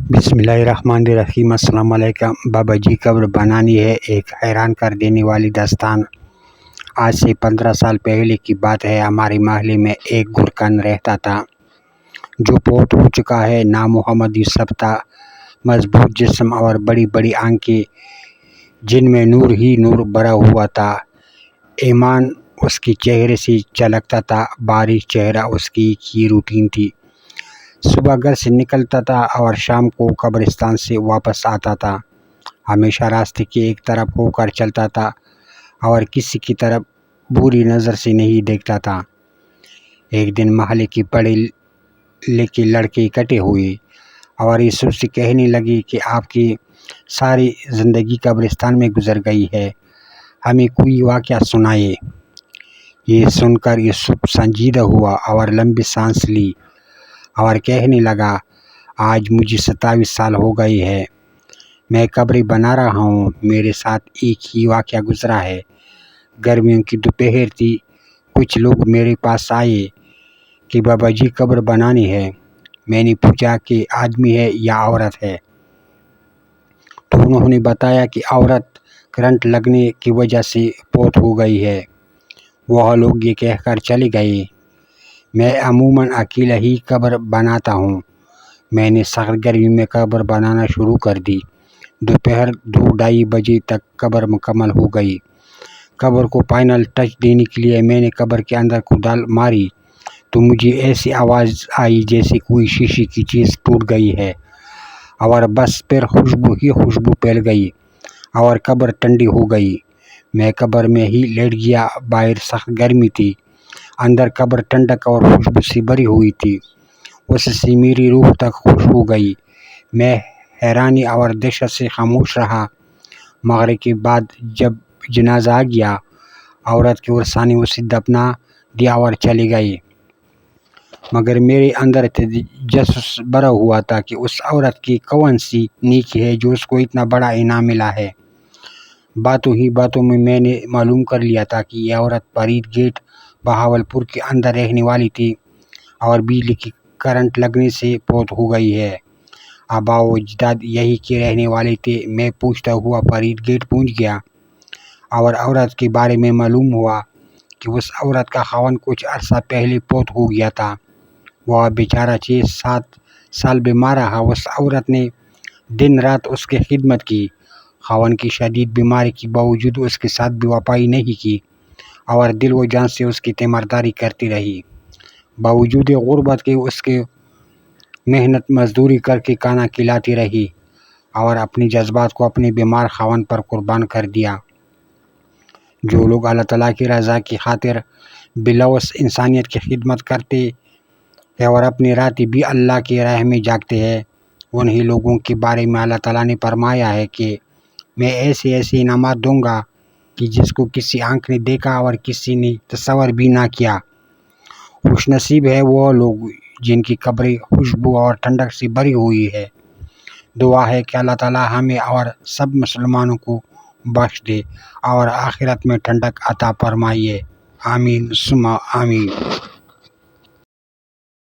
بسم اللہ الرحمن الرحیم۔ السلام علیکم۔ بابا جی قبر بنانی ہے ایک حیران کر دینے والی داستان۔ آج سے 15 سال پہلے کی بات ہے۔ ہمارے محلے میں ایک گرکن رہتا تھا جو فوت ہو چکا ہے۔ نام محمد یوسف تھا۔ مضبوط جسم اور بڑی بڑی آنکھیں جن میں نور ہی نور بھرا ہوا تھا۔ ایمان اس کے چہرے سے چلکتا تھا۔ بارش چہرہ اس کی روٹین تھی۔ صبح گھر سے نکلتا تھا اور شام کو قبرستان سے واپس آتا تھا۔ ہمیشہ راستے کے ایک طرف ہو کر چلتا تھا اور کسی کی طرف بری نظر سے نہیں دیکھتا تھا۔ ایک دن محلے کے پڑھے لکھے لڑکے اکٹھے ہوئے اور یوسف سے کہنے لگے کہ آپ کی ساری زندگی قبرستان میں گزر گئی ہے، ہمیں کوئی واقعہ سنائے۔ یہ سن کر یوسف سنجیدہ ہوا اور لمبی سانس لی اور کہنے لگا، آج مجھے 27 سال ہو گئے ہیں، میں قبر بنا رہا ہوں۔ میرے ساتھ ایک ہی واقعہ گزرا ہے۔ گرمیوں کی دوپہر تھی۔ کچھ لوگ میرے پاس آئے کہ بابا جی قبر بنانی ہے۔ میں نے پوچھا کہ آدمی ہے یا عورت ہے، تو انہوں نے بتایا کہ عورت کرنٹ لگنے کی وجہ سے فوت ہو گئی ہے۔ وہ لوگ یہ کہہ کر چلے گئے۔ میں عموماً اکیلا ہی قبر بناتا ہوں۔ میں نے سخت گرمی میں قبر بنانا شروع کر دی۔ دوپہر 2-2:30 بجے تک قبر مکمل ہو گئی۔ قبر کو فائنل ٹچ دینے کے لیے میں نے قبر کے اندر کدال ماری تو مجھے ایسی آواز آئی جیسے کوئی شیشے کی چیز ٹوٹ گئی ہے، اور بس پھر خوشبو ہی خوشبو پھیل گئی اور قبر ٹھنڈی ہو گئی۔ میں قبر میں ہی لیٹ گیا۔ باہر سخت گرمی تھی، اندر قبر ٹھنڈک اور خوشبو سے بھری ہوئی تھی۔ اس سے میری روح تک خوش ہو گئی۔ میں حیرانی اور دہشت سے خاموش رہا۔ مغرب کے بعد جب جنازہ آ گیا، عورت کے ورثاء نے اسے دفنا دیا اور چلے گئے، مگر میرے اندر تجسس بھرا ہوا تھا کہ اس عورت کی کون سی نیکی ہے جو اس کو اتنا بڑا انعام ملا ہے۔ باتوں ہی باتوں میں نے معلوم کر لیا تھا کہ یہ عورت فرید گیٹ بہاولپور کے اندر رہنے والی تھی اور بجلی کی کرنٹ لگنے سے فوت ہو گئی ہے۔ آبا و اجداد یہی کے رہنے والے تھے۔ میں پوچھتا ہوا فرید گیٹ پہنچ گیا اور عورت کے بارے میں معلوم ہوا کہ اس عورت کا خاوند کچھ عرصہ پہلے فوت ہو گیا تھا۔ وہ بیچارہ 6-7 سال بیمار رہا۔ اس عورت نے دن رات اس کی خدمت کی۔ خاوند کی شدید بیماری کے باوجود اس کے ساتھ بے وفائی نہیں کی اور دل و جان سے اس کی تیمارداری کرتی رہی۔ باوجود غربت کے اس کے محنت مزدوری کر کے کھانا کھلاتی رہی اور اپنے جذبات کو اپنے بیمار خاوند پر قربان کر دیا۔ جو لوگ اللہ تعالیٰ کی رضا کی خاطر بلوث انسانیت کی خدمت کرتے ہیں اور اپنی راتیں بھی اللہ کی راہ میں جاگتے ہیں، انہی لوگوں کے بارے میں اللہ تعالیٰ نے فرمایا ہے کہ میں ایسے انعامات دوں گا کہ جس کو کسی آنکھ نے دیکھا اور کسی نے تصور بھی نہ کیا۔ خوش نصیب ہے وہ لوگ جن کی قبریں خوشبو اور ٹھنڈک سے بھری ہوئی ہے۔ دعا ہے کہ اللہ تعالیٰ ہمیں اور سب مسلمانوں کو بخش دے اور آخرت میں ٹھنڈک عطا فرمائے۔ آمین ثم آمین۔